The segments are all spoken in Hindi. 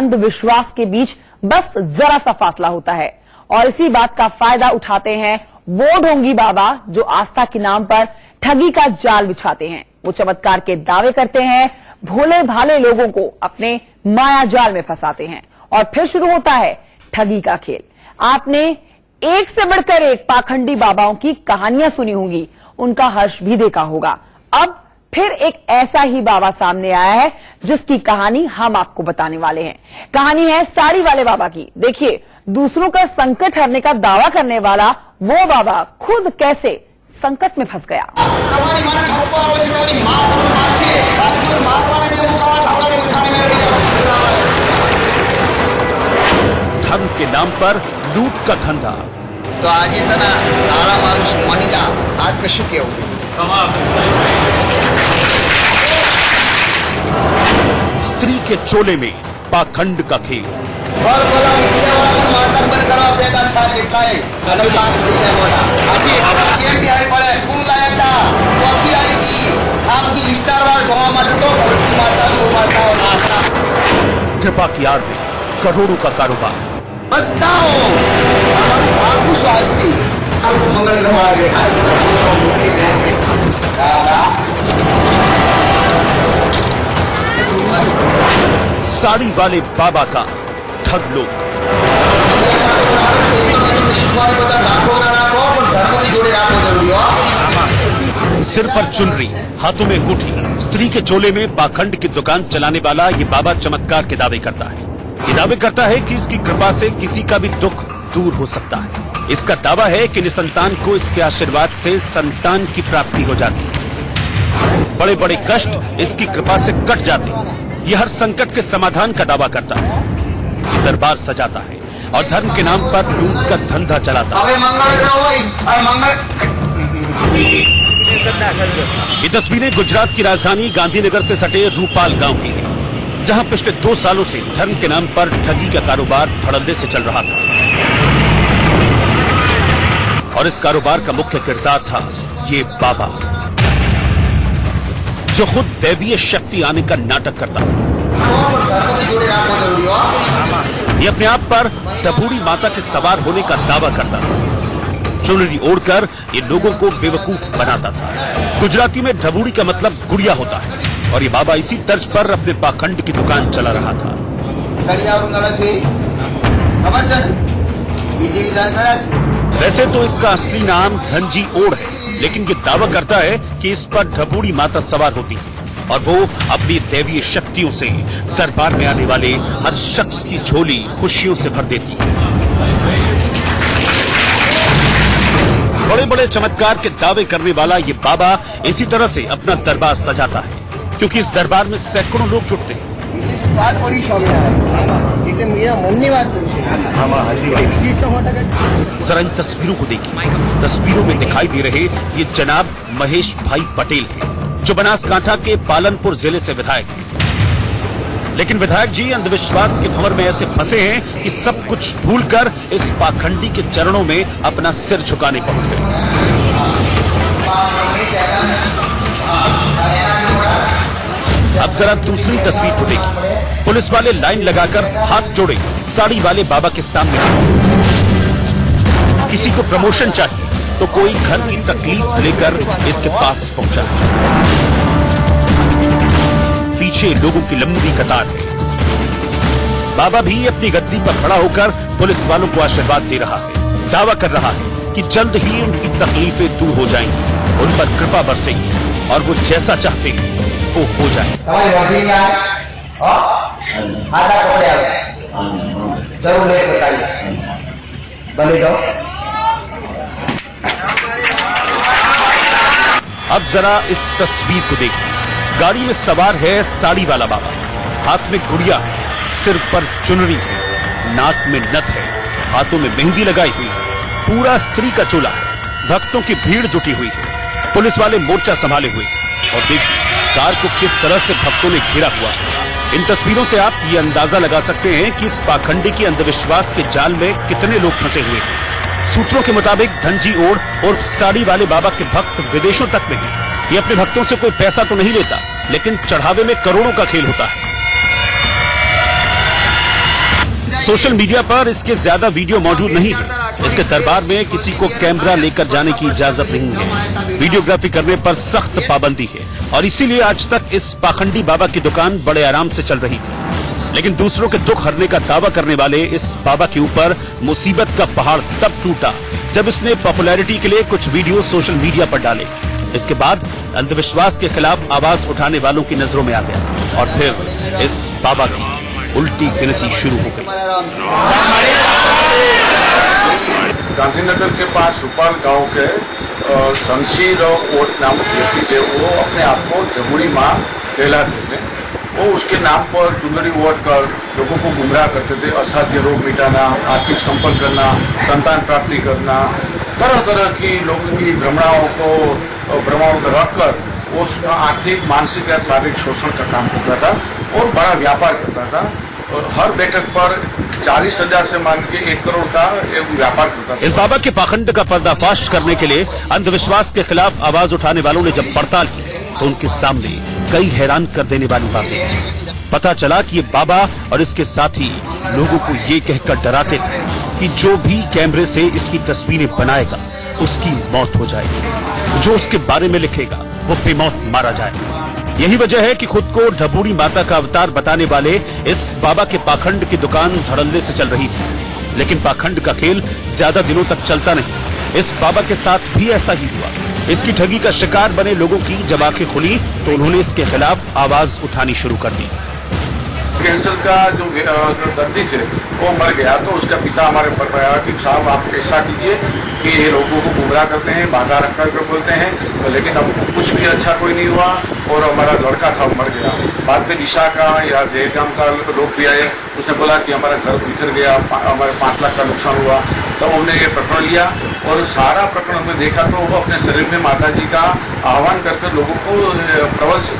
अंधविश्वास के बीच बस जरा सा फासला होता है और इसी बात का फायदा उठाते हैं वो ढोंगी बाबा जो आस्था के नाम पर ठगी का जाल बिछाते हैं। वो चमत्कार के दावे करते हैं, भोले भाले लोगों को अपने माया जाल में फंसाते हैं और फिर शुरू होता है ठगी का खेल। आपने एक से बढ़कर एक पाखंडी बाबाओं की कहानियां सुनी होंगी, उनका हर्ष भी देखा होगा। अब फिर एक ऐसा ही बाबा सामने आया है जिसकी कहानी हम आपको बताने वाले हैं। कहानी है साड़ी वाले बाबा की। देखिए, दूसरों का संकट हरने का दावा करने वाला वो बाबा खुद कैसे संकट में फंस गया। धर्म के नाम पर लूट का धंधा। तो आज इतना तारा मानुष मनीला आज कशु के स्त्री के चोले में पाखंड का खेल। और बोला मीडिया वाला मातम बन करो बेटा छा चिपकाए अनुसार से है बोला ये भी है पड़े कौन लायक था चौथी आई की आप जो विस्तार वाला जमा मत तो भक्ति माता जो माता और आस्था कृपा की आड़ में करोड़ों का कारोबार। बताओ आपको स्वास्थ्य आपको मंगल हमारे साड़ी वाले बाबा का ठग लोग। सिर पर चुनरी, हाथों में अंगूठी, स्त्री के चोले में पाखंड की दुकान चलाने वाला ये बाबा चमत्कार के दावे करता है। ये दावे करता है कि इसकी कृपा से किसी का भी दुख दूर हो सकता है। इसका दावा है कि निसंतान को इसके आशीर्वाद से संतान की प्राप्ति हो जाती है। बड़े बड़े कष्ट इसकी कृपा से कट जाते हैं। यह हर संकट के समाधान का दावा करता है। ये दरबार सजाता है और धर्म के नाम पर लूट का धंधा चलाता है। ये तस्वीरें गुजरात की राजधानी गांधीनगर से सटे रूपाल गांव की है, जहां पिछले 2 सालों से धर्म के नाम पर ठगी का कारोबार धड़ल्ले से चल रहा था और इस कारोबार का मुख्य किरदार था ये बाबा, जो खुद दैवीय शक्ति आने का नाटक करता था। ये अपने आप पर डबूड़ी माता के सवार होने का दावा करता था। चुनरी ओढ़कर ये लोगों को बेवकूफ बनाता था। गुजराती में डबूड़ी का मतलब गुड़िया होता है और ये बाबा इसी तर्ज पर अपने पाखंड की दुकान चला रहा था। वैसे तो इसका असली नाम धनजी ओढ़ है, लेकिन ये दावा करता है कि इस पर ढबूड़ी माता सवार होती है और वो अपनी दैवीय शक्तियों से दरबार में आने वाले हर शख्स की झोली खुशियों से भर देती है। बड़े बड़े चमत्कार के दावे करने वाला ये बाबा इसी तरह से अपना दरबार सजाता है, क्योंकि इस दरबार में सैकड़ों लोग जुटते हैं। जरा इन तस्वीरों को देखिए। तस्वीरों में दिखाई दे रहे ये जनाब महेश भाई पटेल हैं, जो बनासकांठा के पालनपुर जिले से विधायक हैं। लेकिन विधायक जी अंधविश्वास के भंवर में ऐसे फंसे हैं कि सब कुछ भूलकर इस पाखंडी के चरणों में अपना सिर झुकाने पहुंच गए। अब जरा दूसरी तस्वीर को देखिए। पुलिस वाले लाइन लगाकर हाथ जोड़े साड़ी वाले बाबा के सामने। किसी को प्रमोशन चाहिए तो कोई घर की तकलीफ लेकर इसके पास पहुंचा। पीछे लोगों की लंबी कतार है। बाबा भी अपनी गद्दी पर खड़ा होकर पुलिस वालों को आशीर्वाद दे रहा है। दावा कर रहा है कि जल्द ही उनकी तकलीफें दूर हो जाएंगी, उन पर कृपा बरसेगी और वो जैसा चाहते हैं वो हो जाए। अब जरा इस तस्वीर को देखिए। गाड़ी में सवार है साड़ी वाला बाबा, हाथ में गुड़िया है, सिर पर चुनरी है, नाक में नथ है, हाथों में मेहंदी लगाई हुई है, पूरा स्त्री का चोला है। भक्तों की भीड़ जुटी हुई है, पुलिस वाले मोर्चा संभाले हुए और देखिए कार को किस तरह से भक्तों ने घेरा हुआ है। इन तस्वीरों से आप ये अंदाजा लगा सकते हैं कि इस पाखंडी की अंधविश्वास के जाल में कितने लोग फंसे हुए हैं। सूत्रों के मुताबिक धनजी ओढ़ और साड़ी वाले बाबा के भक्त विदेशों तक में हैं। ये अपने भक्तों से कोई पैसा तो नहीं लेता, लेकिन चढ़ावे में करोड़ों का खेल होता है। सोशल मीडिया पर इसके ज्यादा वीडियो मौजूद नहीं है। इसके दरबार में किसी को कैमरा लेकर जाने की इजाजत नहीं है। वीडियोग्राफी करने पर सख्त पाबंदी है और इसीलिए आज तक इस पाखंडी बाबा की दुकान बड़े आराम से चल रही थी। लेकिन दूसरों के दुख हरने का दावा करने वाले इस बाबा के ऊपर मुसीबत का पहाड़ तब टूटा जब इसने पॉपुलैरिटी के लिए कुछ वीडियो सोशल मीडिया पर डाले। इसके बाद अंधविश्वास के खिलाफ आवाज उठाने वालों की नजरों में आ गया और फिर इस बाबा की उल्टी गिनती शुरू हो गई। गांधीनगर के पास सुपाल गांव के शमशीर ओट नामक व्यक्ति थे। वो अपने आप को ढबूड़ी माँ कहलाते थे। वो उसके नाम पर चुनरी वोट कर लोगों को गुमराह करते थे। असाध्य रोग मिटाना, आर्थिक संपन्न करना, संतान प्राप्ति करना, तरह तरह की लोगों की भ्रमणाओं में रखकर वो उसका आर्थिक, मानसिक या शारीरिक शोषण का काम करता था और बड़ा व्यापार करता था। और हर बैठक पर 40,000 से मान के 1 करोड़ का व्यापार करता था। इस बाबा के पाखंड का पर्दाफाश करने के लिए अंधविश्वास के खिलाफ आवाज उठाने वालों ने जब पड़ताल की तो उनके सामने कई हैरान कर देने वाली बातें। पता चला कि ये बाबा और इसके साथी लोगों को ये कहकर डराते थे कि जो भी कैमरे से इसकी तस्वीरें बनाएगा उसकी मौत हो जाएगी, जो उसके बारे में लिखेगा वो बेमौत मारा जाएगा। यही वजह है कि खुद को ढबूड़ी माता का अवतार बताने वाले इस बाबा के पाखंड की दुकान धड़ल्ले से चल रही थी। लेकिन पाखंड का खेल ज्यादा दिनों तक चलता नहीं। इस बाबा के साथ भी ऐसा ही हुआ। इसकी ठगी का शिकार बने लोगों की जब आंखें खुली तो उन्होंने इसके खिलाफ आवाज उठानी शुरू कर दी। कैंसर का जो दर्दी थे वो मर गया तो उसका पिता हमारे पर आया कि साहब आप ऐसा कीजिए कि ये लोगों को गुमराह करते हैं, बाधा रख कर बोलते हैं, लेकिन अब कुछ भी अच्छा कोई नहीं हुआ और हमारा लड़का था वो मर गया। बाद में दिशा का या देहगाम का लोग भी आए, उसने बोला कि हमारा घर बिखर गया, हमारे 5 लाख का नुकसान हुआ। तब हमने ये प्रकरण लिया और सारा प्रकरण में देखा तो वो अपने शरीर में माता जी का आह्वान करके लोगों को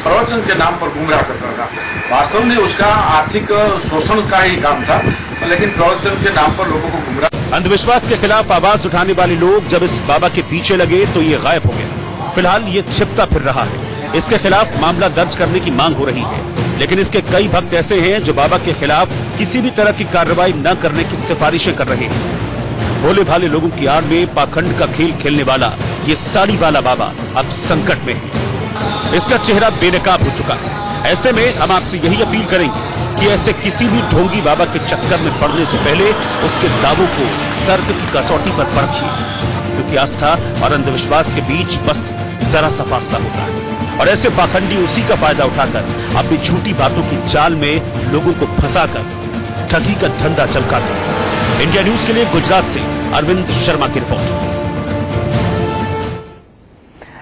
प्रवचन के नाम पर गुमराह करता था। वास्तव में उसका आर्थिक शोषण का ही काम था, लेकिन प्रवचन के नाम पर लोगों को गुमराह। अंधविश्वास के खिलाफ आवाज उठाने वाले लोग जब इस बाबा के पीछे लगे तो ये गायब हो गया। फिलहाल ये छिपता फिर रहा है। इसके खिलाफ मामला दर्ज करने की मांग हो रही है, लेकिन इसके कई भक्त ऐसे हैं जो बाबा के खिलाफ किसी भी तरह की कार्रवाई न करने की सिफारिशें कर रहे हैं। भोले भाले लोगों की आड़ में पाखंड का खेल खेलने वाला ये साड़ी वाला बाबा अब संकट में है। इसका चेहरा बेनकाब हो चुका है। ऐसे में हम आपसे यही अपील करेंगे कि ऐसे किसी भी ढोंगी बाबा के चक्कर में पड़ने से पहले उसके दावों को तर्क की कसौटी पर परखिए, क्योंकि आस्था और अंधविश्वास के बीच बस जरा सा फासला होता है और ऐसे पाखंडी उसी का फायदा उठाकर अपनी झूठी बातों की जाल में लोगों को फंसाकर ठगी का धंधा चमकाते हैं। इंडिया न्यूज के लिए गुजरात से अरविंद शर्मा की रिपोर्ट।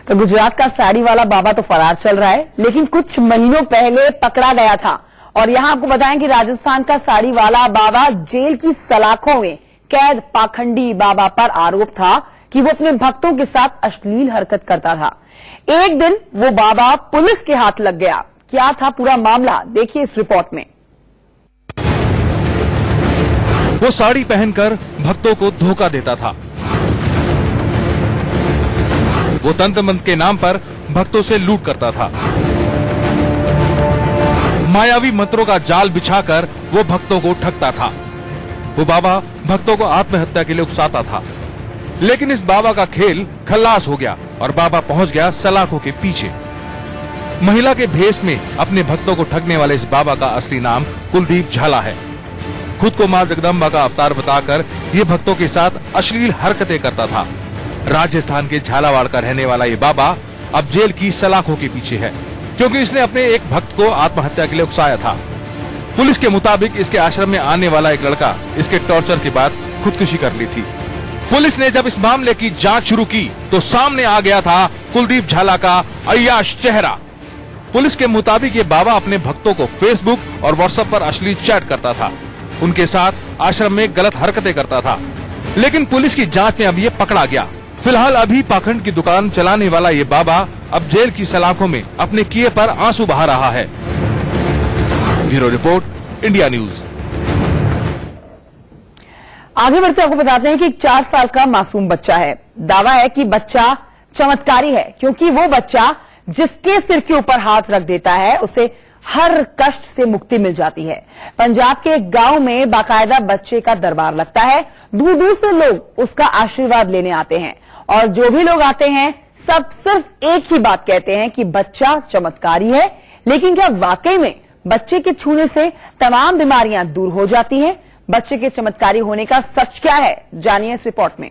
तो गुजरात का साड़ी वाला बाबा तो फरार चल रहा है, लेकिन कुछ महीनों पहले पकड़ा गया था। और यहां आपको बताएं कि राजस्थान का साड़ी वाला बाबा जेल की सलाखों में कैद पाखंडी बाबा पर आरोप था कि वो अपने भक्तों के साथ अश्लील हरकत करता था। एक दिन वो बाबा पुलिस के हाथ लग गया। क्या था पूरा मामला, देखिए इस रिपोर्ट में। वो साड़ी पहनकर भक्तों को धोखा देता था। वो तंत्र मंत्र के नाम पर भक्तों से लूट करता था। मायावी मंत्रों का जाल बिछाकर वो भक्तों को ठगता था। वो बाबा भक्तों को आत्महत्या के लिए उकसाता था। लेकिन इस बाबा का खेल खल्लास हो गया और बाबा पहुंच गया सलाखों के पीछे। महिला के भेष में अपने भक्तों को ठगने वाले इस बाबा का असली नाम कुलदीप झाला है। खुद को मां जगदम्बा का अवतार बताकर ये भक्तों के साथ अश्लील हरकतें करता था। राजस्थान के झालावाड़ का रहने वाला ये बाबा अब जेल की सलाखों के पीछे है, क्योंकि इसने अपने एक भक्त को आत्महत्या के लिए उकसाया था। पुलिस के मुताबिक इसके आश्रम में आने वाला एक लड़का इसके टॉर्चर के बाद खुदकुशी कर ली थी। पुलिस ने जब इस मामले की जांच शुरू की तो सामने आ गया था कुलदीप झाला का अय्याश चेहरा। पुलिस के मुताबिक ये बाबा अपने भक्तों को फेसबुक और व्हाट्सएप पर अश्लील चैट करता था, उनके साथ आश्रम में गलत हरकतें करता था। लेकिन पुलिस की जांच में अब ये पकड़ा गया। फिलहाल अभी पाखंड की दुकान चलाने वाला ये बाबा अब जेल की सलाखों में अपने किए पर आंसू बहा रहा है। Bureau report, India news. आगे बढ़ते आपको बताते हैं कि एक 4 साल का मासूम बच्चा है। दावा है कि बच्चा चमत्कारी है, क्योंकि वो बच्चा जिसके सिर के ऊपर हाथ रख देता है उसे हर कष्ट से मुक्ति मिल जाती है। पंजाब के एक गांव में बाकायदा बच्चे का दरबार लगता है। दूर दूर से लोग उसका आशीर्वाद लेने आते हैं और जो भी लोग आते हैं सब सिर्फ एक ही बात कहते हैं कि बच्चा चमत्कारी है। लेकिन क्या वाकई में बच्चे के छूने से तमाम बीमारियां दूर हो जाती हैं? बच्चे के चमत्कारी होने का सच क्या है, जानिए इस रिपोर्ट में।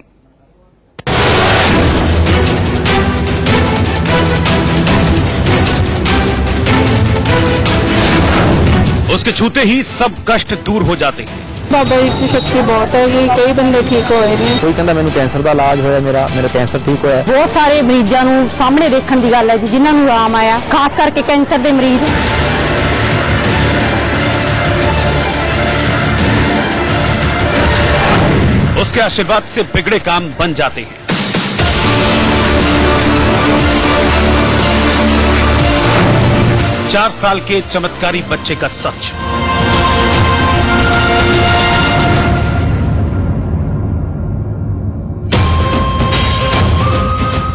उसके छूते ही सब कष्ट दूर हो जाते हैं। बाबा जी की शक्ति बहुत है कि कई बंदे ठीक होए ने। कोई कहता मैंने कैंसर का इलाज होया, मेरा कैंसर ठीक होया। बहुत सारे मरीजां नूं सामने देखण दी गल है जी, जिन्हां नूं आराम आया, खास करके कैंसर दे मरीज। उसके आशीर्वाद से बिगड़े काम बन जाते हैं। चार साल के चमत्कारी बच्चे का सच।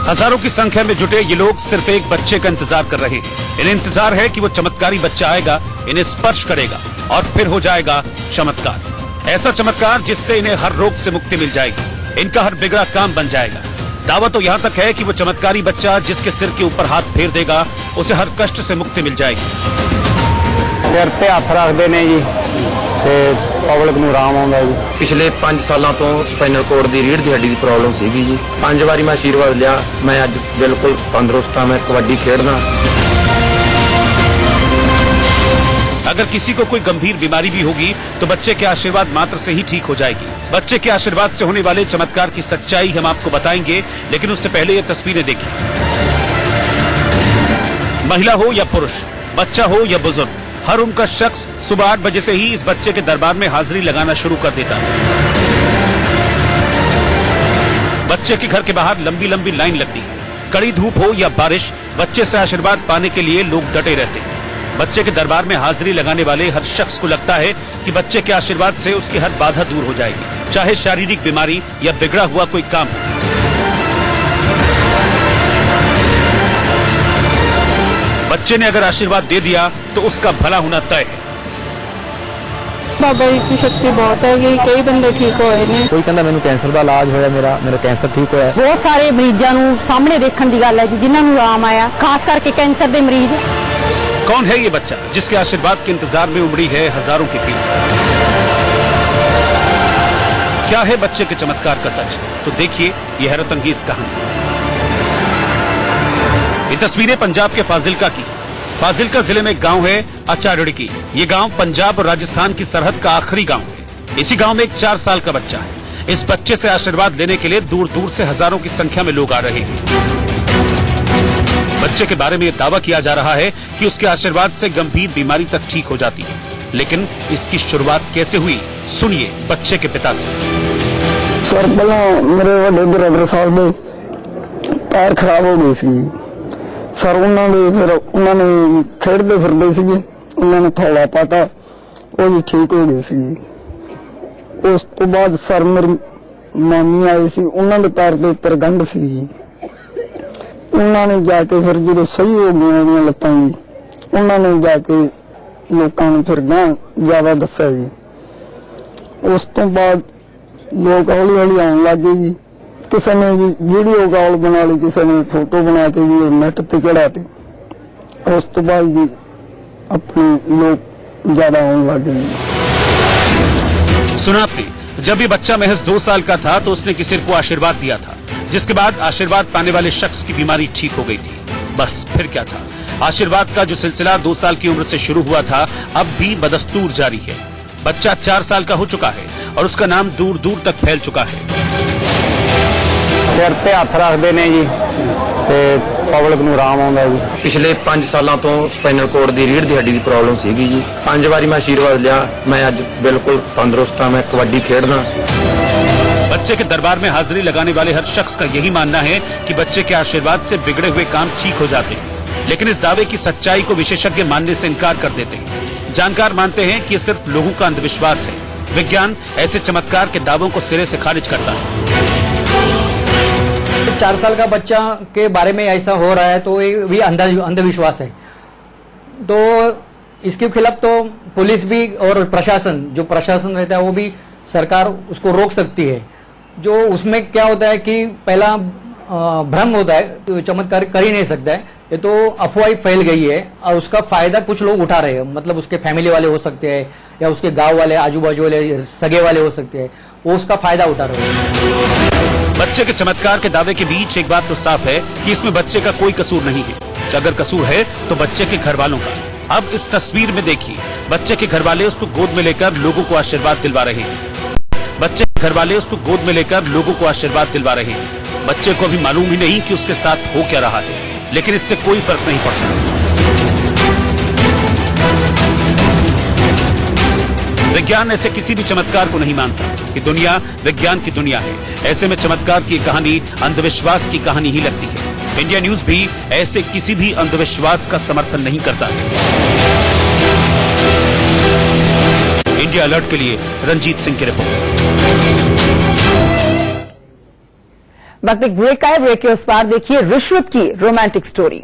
हजारों की संख्या में जुटे ये लोग सिर्फ एक बच्चे का इंतजार कर रहे हैं। इन्हें इंतजार है कि वो चमत्कारी बच्चा आएगा, इन्हें स्पर्श करेगा और फिर हो जाएगा चमत्कार। ऐसा चमत्कार जिससे इन्हें हर रोग से मुक्ति मिल जाएगी, इनका हर बिगड़ा काम बन जाएगा। दावा तो यहाँ तक है कि वो चमत्कारी बच्चा जिसके सिर के ऊपर हाथ फेर देगा, उसे हर कष्ट से मुक्ति मिल जाएगी। सिर ते हथ रखते ने जी ते पब्लिक नूं आराम आउंदा जी। पिछले 5 सालों तो स्पाइनल कोर्ड की रीढ़ की हड्डी की प्रॉब्लम सीगी जी। 5 बारी मैं आशीर्वाद लिया, मैं अज बिल्कुल तंदुरुस्त हाँ। मैं कबड्डी खेडदा। अगर किसी को कोई गंभीर बीमारी भी होगी तो बच्चे के आशीर्वाद मात्र से ही ठीक हो जाएगी। बच्चे के आशीर्वाद से होने वाले चमत्कार की सच्चाई हम आपको बताएंगे, लेकिन उससे पहले ये तस्वीरें देखिए। महिला हो या पुरुष, बच्चा हो या बुजुर्ग, हर उम्र का शख्स सुबह 8 बजे से ही इस बच्चे के दरबार में हाजिरी लगाना शुरू कर देता है। बच्चे के घर के बाहर लंबी लंबी लाइन लगती है। कड़ी धूप हो या बारिश, बच्चे से आशीर्वाद पाने के लिए लोग डटे रहते हैं। बच्चे के दरबार में हाजिरी लगाने वाले हर शख्स को लगता है कि बच्चे के आशीर्वाद से उसकी हर बाधा दूर हो जाएगी, चाहे शारीरिक बीमारी या बिगड़ा हुआ कोई काम हो। बच्चे ने अगर आशीर्वाद दे दिया तो उसका भला होना तय है। बाबा जी की शक्ति बहुत है कि कई बंदे ठीक होए ने। कोई कहता मैंने कैंसर का इलाज होया, मेरा कैंसर ठीक होया। बहुत सारे मरीजां नूं सामने देखण दी गल है जी, जिन्हां नूं आराम आया, खास करके कैंसर दे मरीज। कौन है ये बच्चा जिसके आशीर्वाद के इंतजार में उमड़ी है हजारों की भीड़? क्या है बच्चे के चमत्कार का सच? तो देखिए ये हैरतअंगेज कहानी। ये तस्वीरें पंजाब के फाजिलका की। फाजिलका जिले में एक गांव है अचारड़ी। ये गांव पंजाब और राजस्थान की सरहद का आखिरी गांव है। इसी गांव में एक 4 साल का बच्चा है। इस बच्चे से आशीर्वाद लेने के लिए दूर दूर से हजारों की संख्या में लोग आ रहे हैं। बच्चे के बारे में यह दावा किया जा रहा है कि उसके आशीर्वाद से गंभीर बीमारी तक ठीक हो जाती है। लेकिन इसकी शुरुआत कैसे हुई, सुनिए बच्चे के पिता से। सर पहला मेरे बड़े ब्रदर साहब दे पैर खराब हो गए सी सर। उन्होंने खेडते फिरते सीगे, उन्होंने थौला पाता, वो जी ठीक हो गए सी। उस तो बाद सर मेरी मामी आए सी, उन्होंने पैर के उपर गंढ सी। उन्होंने जाके फिर जो सही हो गई लत्तां जी, उन्होंने जाके लोगों ने फिर ज्यादा दसा जी। उस तो बाद लोग हौली हौली आने लग गए जी। किसी ने जी वीडियो कॉल बना ली, किसी ने फोटो बना के जी नेट ते चढ़ाते। उस तो बाद जी अपने लोग ज्यादा आने लग गए। सुना आपने, जब ये बच्चा महज 2 साल का था तो उसने किसी को आशीर्वाद दिया था, जिसके बाद आशीर्वाद पाने वाले शख्स की बीमारी ठीक हो गई थी। बस फिर क्या था, आशीर्वाद का जो सिलसिला 2 साल की उम्र से शुरू हुआ था अब भी बदस्तूर जारी है। बच्चा 4 साल का हो चुका है और उसका नाम दूर दूर तक फैल चुका है। सिर ते हथ रखते ने जी ते पब्लिक नूं आराम आउंदा जी। पिछले 5 सालों तो स्पाइनल कोर्ड की रीढ़ की हड्डी की प्रॉब्लम सीगी जी। 5 बारी मैं आशीर्वाद लिया, मैं अज बिल्कुल तंदुरुस्त हाँ। मैं कबड्डी खेडदा। बच्चे के दरबार में हाजिरी लगाने वाले हर शख्स का यही मानना है कि बच्चे के आशीर्वाद से बिगड़े हुए काम ठीक हो जाते हैं। लेकिन इस दावे की सच्चाई को विशेषज्ञ मानने से इनकार कर देते हैं। जानकार मानते हैं कि ये सिर्फ लोगों का अंधविश्वास है। विज्ञान ऐसे चमत्कार के दावों को सिरे से खारिज करता है। 4 साल का बच्चा के बारे में ऐसा हो रहा है तो ये भी अंधविश्वास है। तो इसके खिलाफ तो पुलिस भी और प्रशासन, जो प्रशासन रहता है वो भी सरकार उसको रोक सकती है। जो उसमें क्या होता है कि पहला भ्रम होता है, तो चमत्कार कर ही नहीं सकता है, ये तो अफवाह फैल गई है और उसका फायदा कुछ लोग उठा रहे हैं। मतलब उसके फैमिली वाले हो सकते हैं या उसके गांव वाले, आजू बाजू वाले, सगे वाले हो सकते हैं, वो उसका फायदा उठा रहे हैं। बच्चे के चमत्कार के दावे के बीच एक बात तो साफ है कि इसमें बच्चे का कोई कसूर नहीं है। अगर कसूर है तो बच्चे के घर वालों का। अब इस तस्वीर में देखिए, बच्चे के घर वाले उसको गोद में लेकर लोगों को आशीर्वाद दिलवा रहे हैं। बच्चे के घर वाले उसको गोद में लेकर लोगों को आशीर्वाद दिलवा रहे हैं। बच्चे को अभी मालूम ही नहीं कि उसके साथ हो क्या रहा है, लेकिन इससे कोई फर्क नहीं पड़ता। विज्ञान ऐसे किसी भी चमत्कार को नहीं मानता कि दुनिया विज्ञान की दुनिया है। ऐसे में चमत्कार की कहानी अंधविश्वास की कहानी ही लगती है। इंडिया न्यूज भी ऐसे किसी भी अंधविश्वास का समर्थन नहीं करता। इंडिया अलर्ट के लिए रंजीत सिंह की रिपोर्ट। वक्त एक ब्रेक का है, ब्रेक के उस पार देखिए रिश्वत की रोमांटिक स्टोरी।